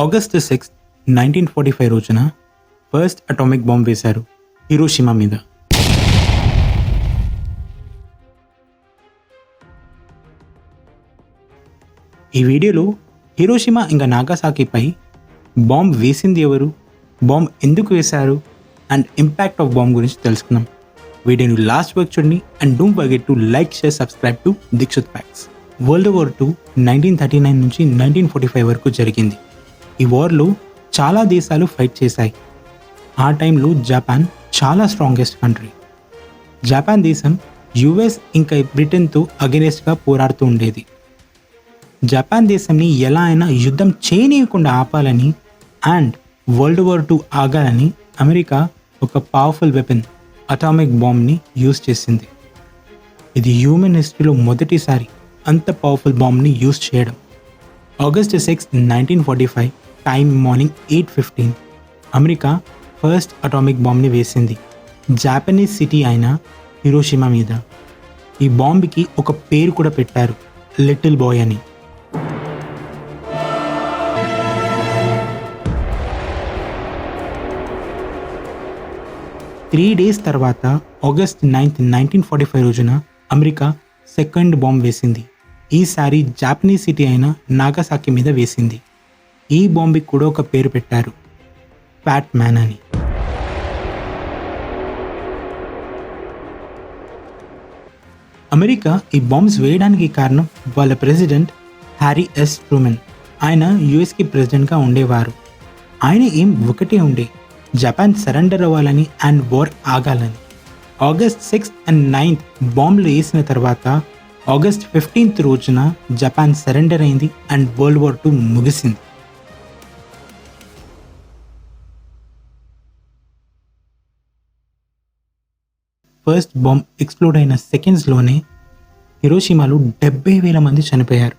August 6, 1945 రోజున first atomic bomb వేశారు Hiroshima మీద. ఈ వీడియోలో హిరోషిమా ఇంకా నాగాసాకిపై బాంబ్ వేసింది ఎవరు, బాంబ్ ఎందుకు వేశారు అండ్ ఇంపాక్ట్ ఆఫ్ బాంబ్ గురించి తెలుసుకున్నాం. వీడియోని లాస్ట్ వరకు చూడండి and don't forget to like, share, subscribe to Dikshit facts. World war 2 1939 నుంచి 1945 వరకు జరిగింది. ఈ వార్లో చాలా దేశాలు ఫైట్ చేశాయి. ఆ టైంలో జపాన్ చాలా స్ట్రాంగెస్ట్ కంట్రీ. జపాన్ దేశం యుఎస్ ఇంకా బ్రిటన్తో అగెనెస్ట్గా పోరాడుతూ ఉండేది. జపాన్ దేశంని ఎలా అయినా యుద్ధం చేయనీయకుండా ఆపాలని అండ్ వరల్డ్ వార్ 2 ఆగాలని అమెరికా ఒక పవర్ఫుల్ వెపన్ అటామిక్ బాంబ్ని యూజ్ చేసింది. ఇది హ్యూమన్ హిస్టరీలో మొదటిసారి అంత పవర్ఫుల్ బాంబ్ని యూజ్ చేయడం. August 6, 1945 time morning 8:15 America first atomic బాంబ్ని వేసింది జాపనీస్ సిటీ అయిన హిరోషిమా మీద. ఈ బాంబ్కి ఒక పేరు కూడా పెట్టారు, లిటిల్ బాయ్ అని. త్రీ డేస్ తర్వాత ఆగస్ట్ 9, 1945 రోజున అమెరికా సెకండ్ బాంబ్ వేసింది. ఈసారి జాపనీస్ సిటీ అయిన నాగాసాకి మీద వేసింది. ఈ బాంబ్కి కూడా ఒక పేరు పెట్టారు, ఫ్యాట్ మ్యాన్ అని. అమెరికా ఈ బాంబ్స్ వేయడానికి కారణం వాళ్ళ ప్రెసిడెంట్ హ్యారీ ఎస్ ట్రూమన్. ఆయన యుఎస్కి ప్రెసిడెంట్గా ఉండేవారు. ఆయన ఏం ఒకటే ఉండే, జపాన్ సరెండర్ అవ్వాలని అండ్ వార్ ఆగాలని. ఆగస్ట్ 6 అండ్ 9 బాంబులు వేసిన తర్వాత ఆగస్ట్ 15 రోజున జపాన్ సరెండర్ అయింది అండ్ వరల్డ్ వార్ 2 ముగిసింది. ఫస్ట్ బాంబ్ ఎక్స్ప్లోడ్ అయిన సెకండ్స్లోనే హిరోషిమాలో 70,000 మంది చనిపోయారు.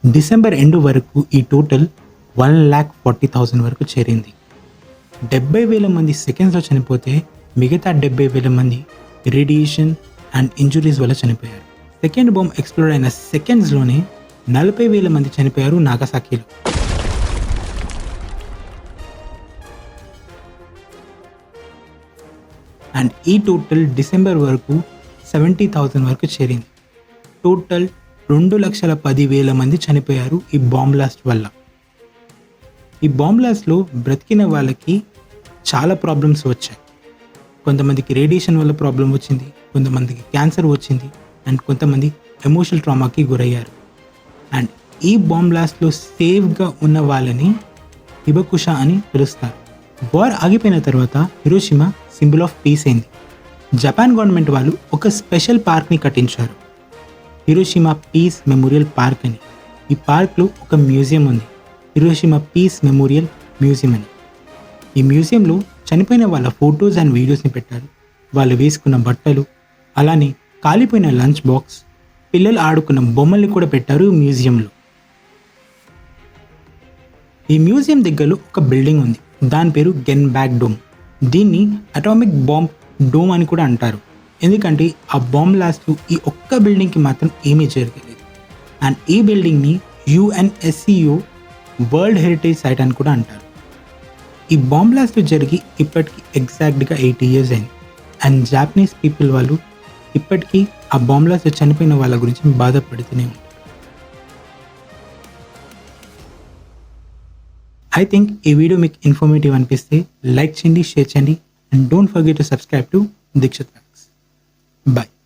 డిసెంబర్ ఎండ్ వరకు ఈ టోటల్ 1,40,000 వరకు చేరింది. 70,000 మంది సెకండ్స్లో చనిపోతే మిగతా 70,000 మంది రేడియేషన్ అండ్ ఇంజురీస్ వల్ల చనిపోయారు. సెకండ్ బాంబ్ ఎక్స్ప్లోడ్ అయిన సెకండ్స్లోనే 40,000 మంది చనిపోయారు నాగాసాకిలో. అండ్ ఈ టోటల్ డిసెంబర్ వరకు 70,000 వరకు చేరింది. టోటల్ 2,10,000 మంది చనిపోయారు ఈ బాంబ్ బ్లాస్ట్ వల్ల. ఈ బాంబ్ బ్లాస్ట్లో బ్రతికిన వాళ్ళకి చాలా ప్రాబ్లమ్స్ వచ్చాయి. కొంతమందికి రేడియేషన్ వల్ల ప్రాబ్లం వచ్చింది, కొంతమందికి క్యాన్సర్ వచ్చింది అండ్ కొంతమంది ఎమోషనల్ ట్రామాకి గురయ్యారు. అండ్ ఈ బాంబ్ బ్లాస్ట్లో సేఫ్గా ఉన్న వాళ్ళని హిబకుషా అని పిలుస్తారు. వార్ ఆగిపోయిన తర్వాత హిరోషిమా సింబల్ ఆఫ్ పీస్ అయింది. జపాన్ గవర్నమెంట్ వాళ్ళు ఒక స్పెషల్ పార్క్ని కట్టించారు, హిరోషిమా పీస్ మెమోరియల్ పార్క్ అని. ఈ పార్క్లో ఒక మ్యూజియం ఉంది, హిరోషిమా పీస్ మెమోరియల్ మ్యూజియం అని. ఈ మ్యూజియంలో చనిపోయిన వాళ్ళ ఫొటోస్ అండ్ వీడియోస్ని పెట్టారు, వాళ్ళు వేసుకున్న బట్టలు, అలానే కాలిపోయిన లంచ్ బాక్స్, పిల్లలు ఆడుకున్న బొమ్మల్ని కూడా పెట్టారు ఈ మ్యూజియంలో. ఈ మ్యూజియం దగ్గరలో ఒక బిల్డింగ్ ఉంది, దాని పేరు గెన్బ్యాక్ డోమ్. దీన్ని అటామిక్ బాంబ్ డోమ్ అని కూడా అంటారు, ఎందుకంటే ఆ బాంబ్ బ్లాస్ట్లో ఈ ఒక్క బిల్డింగ్కి మాత్రం ఏమీ జరగలేదు. అండ్ ఈ బిల్డింగ్ని UNSCO వరల్డ్ హెరిటేజ్ సైట్ అని కూడా అంటారు. ఈ బాంబ్ బ్లాస్ట్ జరిగి ఇప్పటికీ ఎగ్జాక్ట్గా 80 years అయింది. అండ్ జాపనీస్ పీపుల్ వాళ్ళు ఇప్పటికీ ఆ బాంబ్ బ్లాస్ట్ చనిపోయిన వాళ్ళ గురించి బాధపడుతూనే ఉంటారు. ఐ థింక్ ఈ వీడియో మీకు ఇన్ఫర్మేటివ్ అనిపిస్తే లైక్ చేయండి, షేర్ చేయండి and don't forget to subscribe to Dikshit facts. Bye.